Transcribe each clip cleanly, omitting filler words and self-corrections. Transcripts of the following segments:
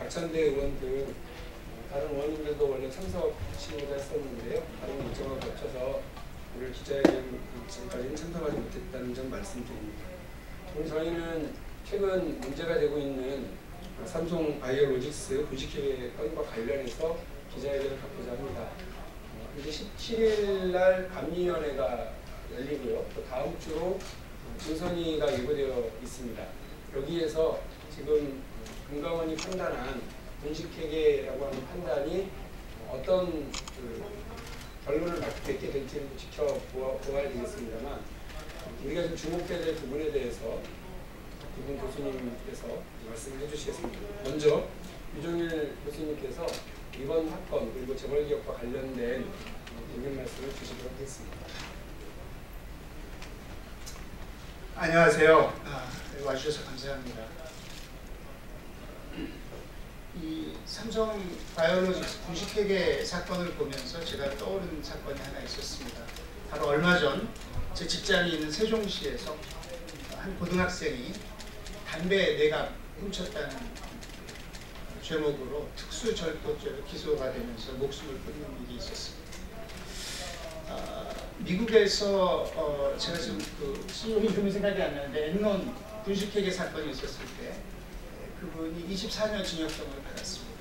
박찬대 의원 등 다른 의원님들도 원래 참석하시고자 했었는데요. 다른 일정과 겹쳐서 오늘 기자회견 지금까지는 참석하지 못했다는 점 말씀드립니다. 오늘 저희는 최근 문제가 되고 있는 삼성 바이오로직스 분식회계 건과 관련해서 기자회견을 갖고자 합니다. 이제 17일 날 감리위원회가 열리고요. 또 다음 주로 증선위가 예고되어 있습니다. 여기에서 지금 금감원이 판단한 분식회계라고 하는 판단이 어떤 결론을 맺게 될지를 지켜보아야 되겠습니다만, 우리가 좀 주목해야 될 부분에 대해서 이분 교수님께서 말씀을 해주시겠습니다. 먼저 유종일 교수님께서 이번 사건 그리고 재벌기업과 관련된 의견 말씀을 주시도록 하겠습니다. 안녕하세요. 와주셔서 감사합니다. 이 삼성 바이오로직스 분식회계 사건을 보면서 제가 떠오르는 사건이 하나 있었습니다. 바로 얼마 전 제 직장이 있는 세종시에서 한 고등학생이 담배 내가 훔쳤다는 죄목으로 특수절도죄로 기소가 되면서 목숨을 끊는 일이 있었습니다. 미국에서 제가 지금 그 CEO 이름이 생각이 안 나는데 엔론 분식회계 사건이 있었을 때 그분이 24년 징역형을 받았습니다.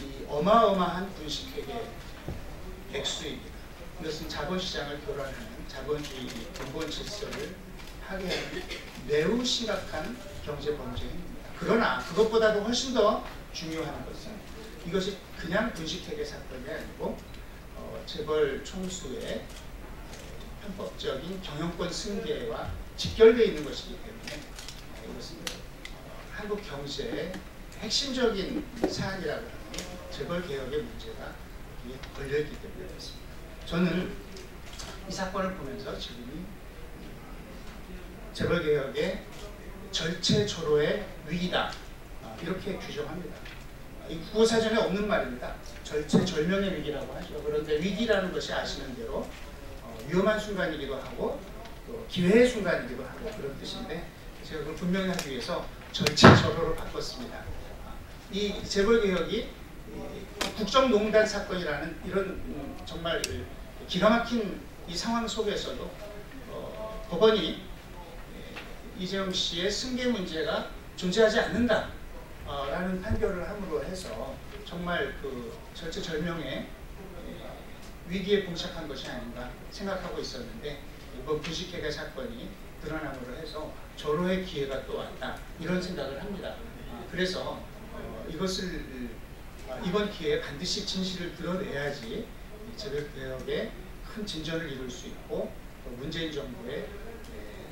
이 어마어마한 분식회계 액수입니다. 이것은 자본시장을 교란하는 자본주의 근본 질서를 파괴하는 매우 심각한 경제 범죄입니다. 그러나 그것보다도 훨씬 더 중요한 것은 이것이 그냥 분식회계 사건이 아니고 재벌 총수의 편법적인 경영권 승계와 직결되어 있는 것이기 때문에 이것은 한국 경제의 핵심적인 사안이라고 하는 재벌 개혁의 문제가 걸려있기 때문에 그렇습니다. 저는 이 사건을 보면서 지금이 재벌 개혁의 절체절호의 위기다, 이렇게 규정합니다. 이 국어사전에 없는 말입니다. 절체절명의 위기라고 하죠. 그런데 위기라는 것이 아시는 대로 위험한 순간이기도 하고 또 기회의 순간이기도 하고 그런 뜻인데, 제가 그걸 분명히 하기 위해서 절체절호로 바꿨습니다. 이 재벌개혁이 국정농단 사건이라는 이런 정말 기가 막힌 이 상황 속에서도 법원이 이재용 씨의 승계 문제가 존재하지 않는다 라는 판결을 함으로 해서 정말 그 절체절명의 위기에 봉착한 것이 아닌가 생각하고 있었는데, 이번 분식회계 사건이 드러남으로 해서 절호의 기회가 또 왔다, 이런 생각을 합니다. 그래서 이것을 이번 기회에 반드시 진실을 드러내야지 재벌개혁에 큰 진전을 이룰 수 있고 문재인 정부의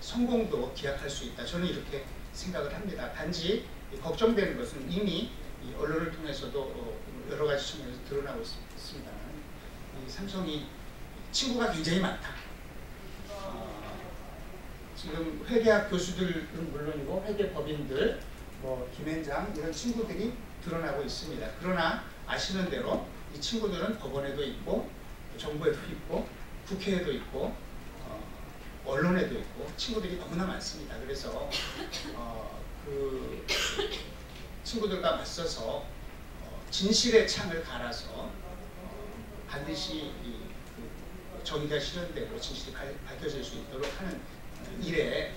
성공도 기약할 수 있다, 저는 이렇게 생각을 합니다. 단지 걱정되는 것은 이미 언론을 통해서도 여러 가지 측면에서 드러나고 있습니다만, 이 삼성이 친구가 굉장히 많다. 지금 회계학 교수들은 물론이고 회계법인들, 김앤장 이런 친구들이 드러나고 있습니다. 그러나 아시는 대로 이 친구들은 법원에도 있고 정부에도 있고 국회에도 있고 언론에도 있고 친구들이 너무나 많습니다. 그래서 그 친구들과 맞서서 진실의 창을 갈아서 반드시 그 정의가 실현되고 진실이 밝혀질 수 있도록 하는 일에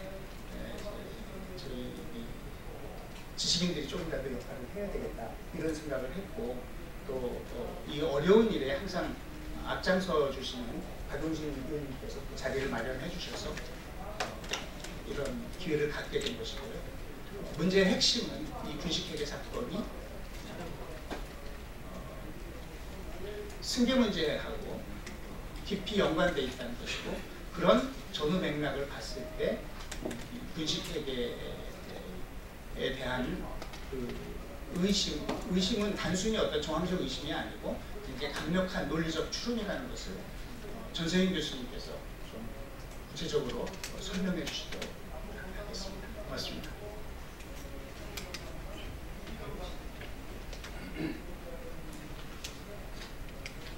저희 지식인들이 조금이라도 역할을 해야 되겠다, 이런 생각을 했고, 또 이 어려운 일에 항상 앞장서 주시는 박용진 의원님께서 그 자리를 마련해 주셔서 이런 기회를 갖게 된 것이고요. 문제의 핵심은 이 분식회계 사건이 승계 문제하고 깊이 연관되어 있다는 것이고, 그런 전후 맥락을 봤을 때 분식회계에 대한 그 의심은 단순히 어떤 정황적 의심이 아니고 굉장히 강력한 논리적 추론이라는 것을 전세인 교수님께서 좀 구체적으로 설명해 주시도록 하겠습니다. 고맙습니다.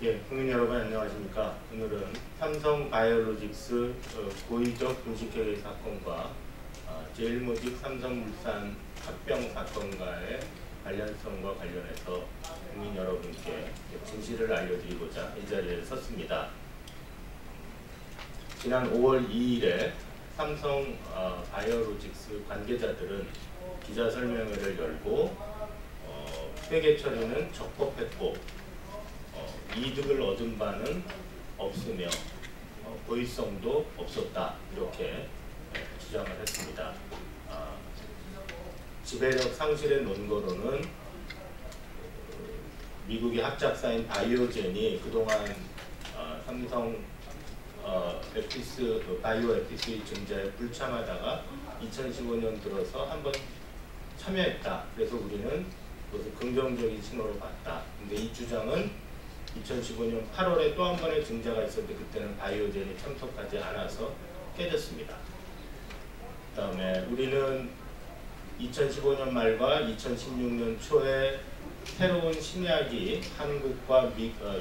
예, 국민 여러분 안녕하십니까. 오늘은 삼성 바이오로직스 고의적 분식회계 사건과 제일모직 삼성물산 합병 사건과의 관련성과 관련해서 국민 여러분께 진실을 알려드리고자 이 자리에 섰습니다. 지난 5월 2일에 삼성 바이오로직스 관계자들은 기자 설명회를 열고 회계 처리는 적법했고 이득을 얻은 바는 없으며 고의성도 없었다, 이렇게 주장을 했습니다. 지배력 상실의 논거로는 미국의 합작사인 바이오젠이 그동안 삼성 바이오 에피스 증자에 불참하다가 2015년 들어서 한번 참여했다. 그래서 우리는 그것을 긍정적인 신호로 봤다. 근데 이 주장은 2015년 8월에 또 한 번의 증자가 있었는데 그때는 바이오젠이 참석하지 않아서 깨졌습니다. 그 다음에 우리는 2015년 말과 2016년 초에 새로운 신약이 한국과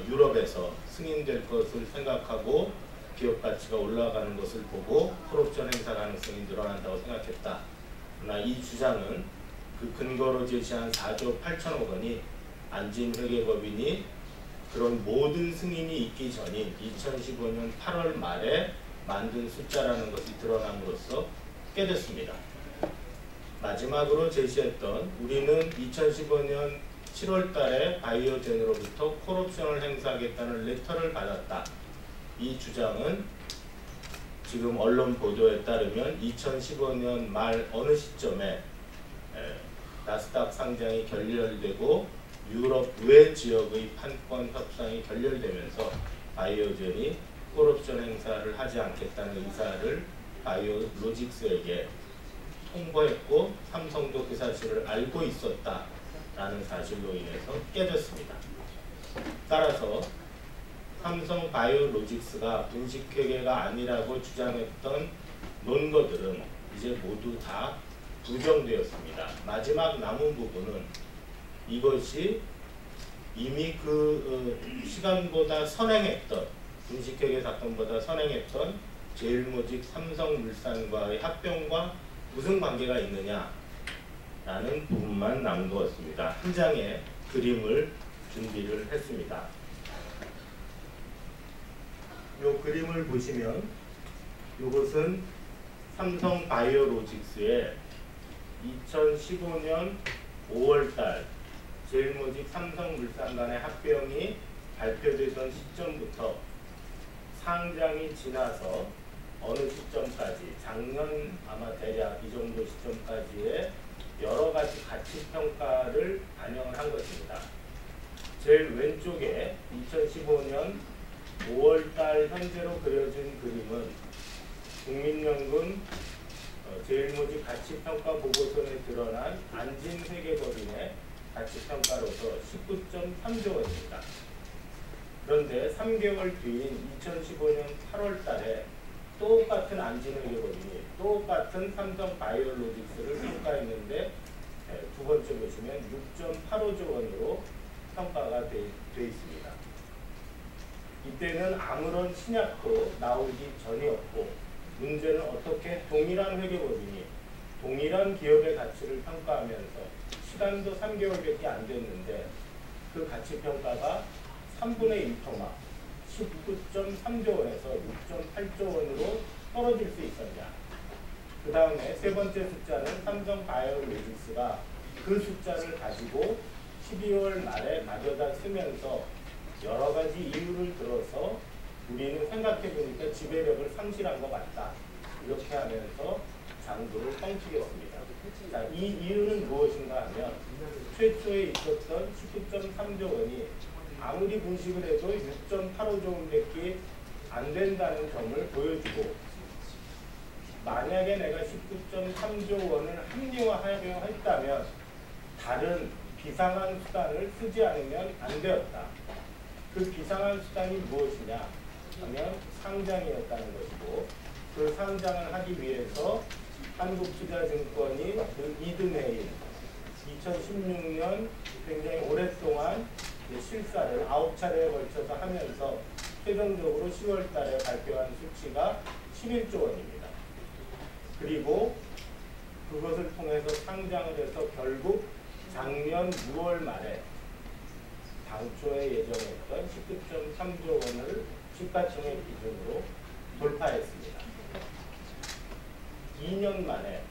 유럽에서 승인될 것을 생각하고 기업 가치가 올라가는 것을 보고 콜옵션 행사 가능성이 늘어난다고 생각했다. 그러나 이 주장은 그 근거로 제시한 4조 8천억 원이 안진회계법인이 그런 모든 승인이 있기 전인 2015년 8월 말에 만든 숫자라는 것이 드러남으로써 깨졌습니다. 마지막으로 제시했던 우리는 2015년 7월 달에 바이오젠으로부터 콜옵션을 행사하겠다는 레터를 받았다. 이 주장은 지금 언론 보도에 따르면 2015년 말 어느 시점에 나스닥 상장이 결렬되고 유럽 외 지역의 판권 협상이 결렬되면서 바이오젠이 콜옵션 행사를 하지 않겠다는 의사를 바이오로직스에게 통보했고 삼성도 그 사실을 알고 있었다라는 사실로 인해서 깨졌습니다. 따라서 삼성 바이오로직스가 분식회계가 아니라고 주장했던 논거들은 이제 모두 다 부정되었습니다. 마지막 남은 부분은 이것이 이미 그 시간보다 선행했던 분식회계 사건보다 선행했던 제일모직 삼성물산과의 합병과 무슨 관계가 있느냐라는 부분만 남은 것 같습니다. 한 장의 그림을 준비를 했습니다. 이 그림을 보시면 이것은 삼성 바이오로직스의 2015년 5월달 제일모직 삼성물산 간의 합병이 발표되던 시점부터 상장이 지나서 어느 시점까지 작년 아마 대략 이 정도 시점까지의 여러 가지 가치 평가를 반영을 한 것입니다. 제일 왼쪽에 2015년 5월달 현재로 그려진 그림은 국민연금 제일모직 가치평가 보고서에 드러난 안진회계법인의 가치평가로서 19.3조 원입니다. 그런데 3개월 뒤인 2015년 8월 달에 똑같은 안진회계법인이 똑같은 삼성 바이오로직스를 평가했는데 두 번째 보시면 6.85조 원으로 평가가 돼 있습니다. 이때는 아무런 신약도 나오기 전이었고 문제는 어떻게 동일한 회계법인이 동일한 기업의 가치를 평가하면서 시간도 3개월밖에 안 됐는데 그 가치평가가 3분의 1토막 19.3조 원에서 6.8조 원으로 떨어질 수 있었냐. 그 다음에 세 번째 숫자는 삼성 바이오로직스가 그 숫자를 가지고 12월 말에 가져다 쓰면서 여러 가지 이유를 들어서 우리는 생각해보니까 지배력을 상실한 것 같다. 이렇게 하면서 장부를 뻥튀겼습니다. 자, 이 이유는 무엇인가 하면 최초에 있었던 19.3조 원이 아무리 분식을 해도 6.85조 원밖에 안 된다는 점을 보여주고 만약에 내가 19.3조 원을 합리화하려 했다면 다른 비상한 수단을 쓰지 않으면 안 되었다. 그 비상한 수단이 무엇이냐 하면 상장이었다는 것이고 그 상장을 하기 위해서 한국투자증권이 그 이듬해인 2016년 굉장히 오랫동안 실사를 9차례에 걸쳐서 하면서 최종적으로 10월 달에 발표한 수치가 11조 원입니다. 그리고 그것을 통해서 상장을 해서 결국 작년 6월 말에 당초에 예정했던 19.3조 원을 시가총액 기준으로 돌파했습니다. 2년 만에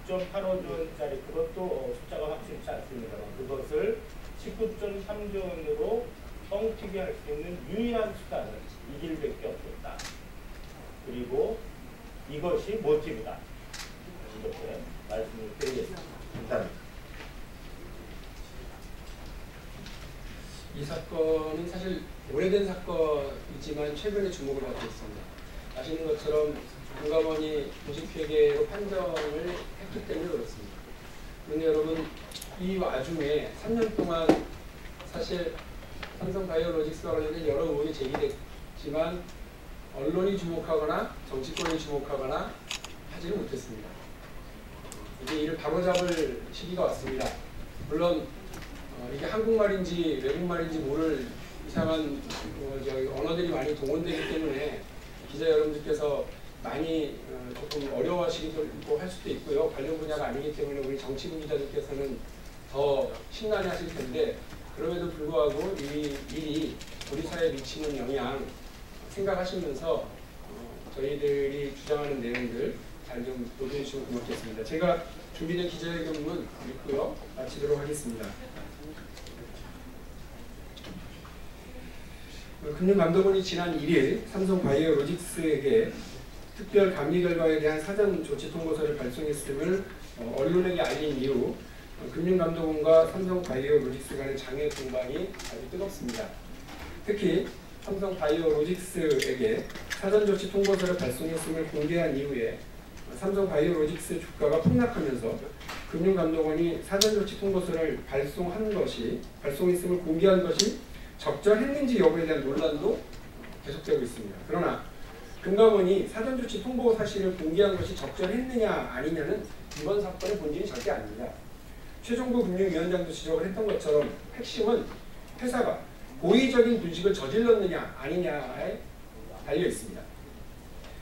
6.85조 원짜리, 그것도 숫자가 확실치 않습니다만 그것을 19.3조 원으로 뻥튀기 할 수 있는 유일한 수단은 이 길밖에 없겠다. 그리고 이것이 모티브다. 이렇게 말씀을 드리겠습니다. 감사합니다. 이 사건은 사실 오래된 사건이지만 최근에 주목을 받고 있습니다. 아시는 것처럼 금감원이 도식회계로 판정을 했기 때문에 그렇습니다. 그런데 여러분, 이 와중에 3년 동안 사실 삼성바이오로직스와 관련된 여러 의혹이 제기됐지만 언론이 주목하거나 정치권이 주목하거나 하지는 못했습니다. 이제 이를 바로잡을 시기가 왔습니다. 물론 이게 한국말인지 외국말인지 모를 이상한 언어들이 많이 동원되기 때문에 기자 여러분들께서 많이 조금 어려워하시기도 있고 할 수도 있고요. 관련 분야가 아니기 때문에 우리 정치부 기자들께서는 더 심란해하실 텐데, 그럼에도 불구하고 이 일이 우리 사회에 미치는 영향 생각하시면서 저희들이 주장하는 내용들 잘 좀 보도해 주시면 고맙겠습니다. 제가 준비된 기자회견문 읽고요. 마치도록 하겠습니다. 금융감독원이 지난 1일 삼성바이오로직스에게 특별 감리 결과에 대한 사전 조치 통보서를 발송했음을 언론에게 알린 이후 금융감독원과 삼성바이오로직스 간의 장애 공방이 아주 뜨겁습니다. 특히 삼성바이오로직스에게 사전 조치 통보서를 발송했음을 공개한 이후에 삼성바이오로직스 주가가 폭락하면서 금융감독원이 사전 조치 통보서를 발송했음을 공개한 것이 적절했는지 여부에 대한 논란도 계속되고 있습니다. 그러나 금감원이 사전조치 통보 사실을 공개한 것이 적절했느냐 아니냐는 이번 사건의 본질이 절대 아닙니다. 최종구 금융위원장도 지적을 했던 것처럼 핵심은 회사가 고의적인 분식을 저질렀느냐 아니냐에 달려 있습니다.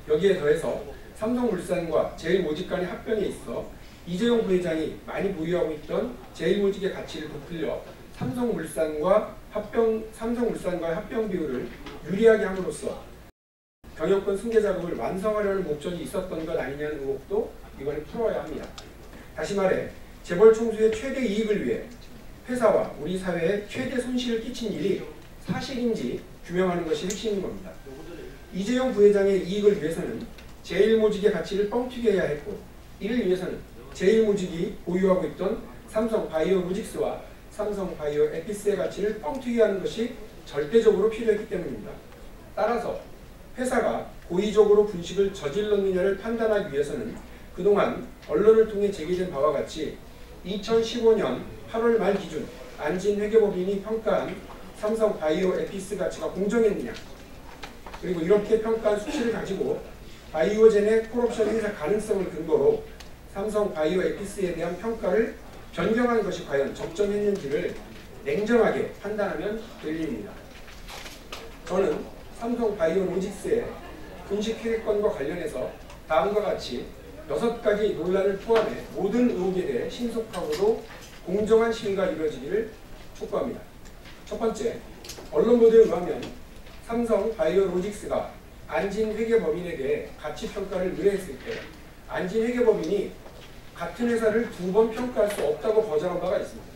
여기에 더해서 삼성물산과 제일모직 간의 합병에 있어 이재용 부회장이 많이 보유하고 있던 제일모직의 가치를 부풀려 삼성물산과의 합병 비율을 유리하게 함으로써 경영권 승계 작업을 완성하려는 목적이 있었던 것 아니냐는 의혹도 이번에 풀어야 합니다. 다시 말해 재벌 총수의 최대 이익을 위해 회사와 우리 사회에 최대 손실을 끼친 일이 사실인지 규명하는 것이 핵심인 겁니다. 이재용 부회장의 이익을 위해서는 제일모직의 가치를 뻥튀기 해야 했고, 이를 위해서는 제일모직이 보유하고 있던 삼성바이오로직스와 삼성바이오에피스의 가치를 뻥튀기하는 것이 절대적으로 필요했기 때문입니다. 따라서 회사가 고의적으로 분식을 저질렀느냐를 판단하기 위해서는 그동안 언론을 통해 제기된 바와 같이 2015년 8월 말 기준 안진회계법인이 평가한 삼성바이오에피스 가치가 공정했느냐, 그리고 이렇게 평가한 수치를 가지고 바이오젠의 콜옵션 행사 가능성을 근거로 삼성바이오에피스에 대한 평가를 변경한 것이 과연 적정했는지를 냉정하게 판단하면 될 일입니다. 저는 삼성바이오로직스의 분식 회계권과 관련해서 다음과 같이 6가지 논란을 포함해 모든 의혹에 대해 신속하고도 공정한 심의가 이루어지기를 촉구합니다. 첫 번째, 언론 보도에 의하면 삼성바이오로직스가 안진회계법인에게 가치평가를 의뢰했을 때 안진회계법인이 같은 회사를 2번 평가할 수 없다고 거절한 바가 있습니다.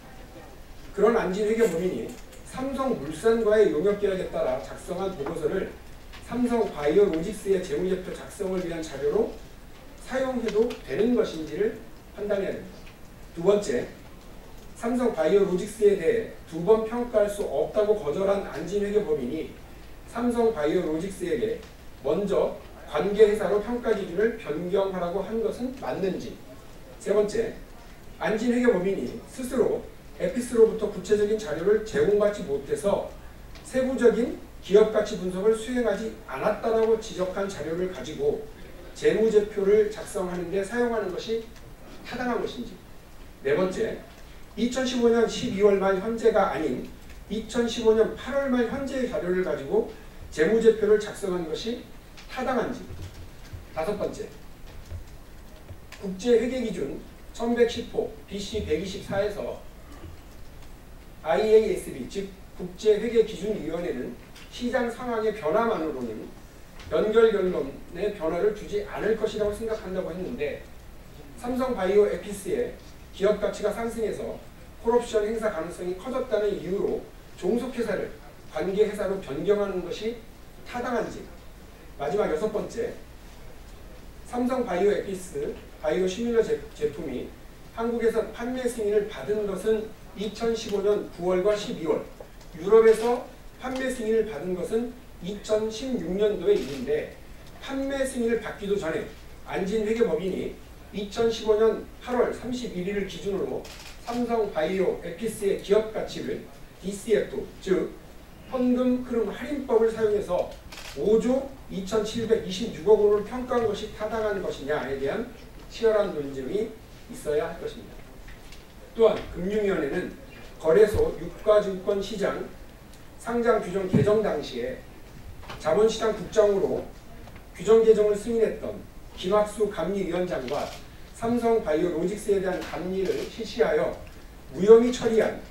그런 안진회계법인이 삼성물산과의 용역계약에 따라 작성한 보고서를 삼성바이오로직스의 재무제표 작성을 위한 자료로 사용해도 되는 것인지를 판단해야 됩니다. 두 번째, 삼성바이오로직스에 대해 2번 평가할 수 없다고 거절한 안진회계법인이 삼성바이오로직스에게 먼저 관계회사로 평가 기준을 변경하라고 한 것은 맞는지. 세 번째, 안진회계법인이 스스로 에피스로부터 구체적인 자료를 제공받지 못해서 세부적인 기업가치 분석을 수행하지 않았다라고 지적한 자료를 가지고 재무제표를 작성하는 데 사용하는 것이 타당한 것인지. 네 번째, 2015년 12월 말 현재가 아닌 2015년 8월 말 현재의 자료를 가지고 재무제표를 작성한 것이 타당한지. 다섯 번째, 국제회계기준 1110호 BC 124에서 IASB 즉 국제회계기준위원회는 시장 상황의 변화만으로는 연결 결론에 변화를 주지 않을 것이라고 생각한다고 했는데 삼성바이오 에피스의 기업 가치가 상승해서 콜옵션 행사 가능성이 커졌다는 이유로 종속회사를 관계회사로 변경하는 것이 타당한지. 마지막 6번째, 삼성바이오 에피스 바이오 시뮬러 제품이 한국에서 판매 승인을 받은 것은 2015년 9월과 12월, 유럽에서 판매 승인을 받은 것은 2016년도의 일인데 판매 승인을 받기도 전에 안진회계법인이 2015년 8월 31일을 기준으로 삼성바이오 에피스의 기업 가치를 DCF, 즉 현금 흐름 할인법을 사용해서 5조 2,726억 원을 평가한 것이 타당한 것이냐에 대한 치열한 논쟁이 있어야 할 것입니다. 또한 금융위원회는 거래소 유가증권시장 상장 규정 개정 당시에 자본시장 국장으로 규정 개정을 승인했던 김학수 감리위원장과 삼성바이오로직스에 대한 감리를 실시하여 무혐의 처리한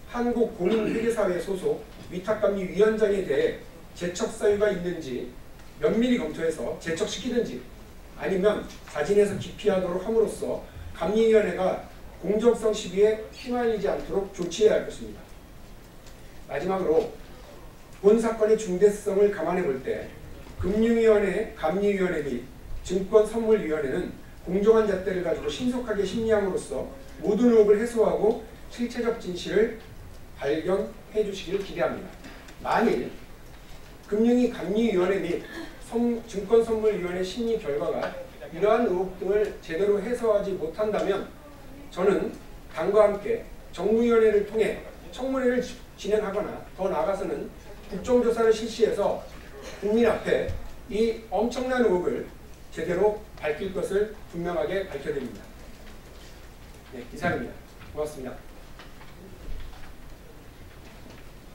한국공인회계사회 소속 위탁감리위원장에 대해 제척 사유가 있는지 면밀히 검토해서 제척시키든지 아니면 자진해서 기피하도록 함으로써 감리위원회가 공정성 시비에 휘말리지 않도록 조치해야 할 것입니다. 마지막으로 본 사건의 중대성을 감안해 볼 때 금융위원회, 감리위원회 및 증권선물위원회는 공정한 잣대를 가지고 신속하게 심리함으로써 모든 의혹을 해소하고 실체적 진실을 발견해 주시기를 기대합니다. 만일 금융위 감리위원회 및 증권선물위원회 심리 결과가 이러한 의혹 등을 제대로 해소하지 못한다면 저는 당과 함께 정무위원회를 통해 청문회를 진행하거나 더 나아가서는 국정조사를 실시해서 국민 앞에 이 엄청난 의혹을 제대로 밝힐 것을 분명하게 밝혀드립니다. 네, 이상입니다. 고맙습니다.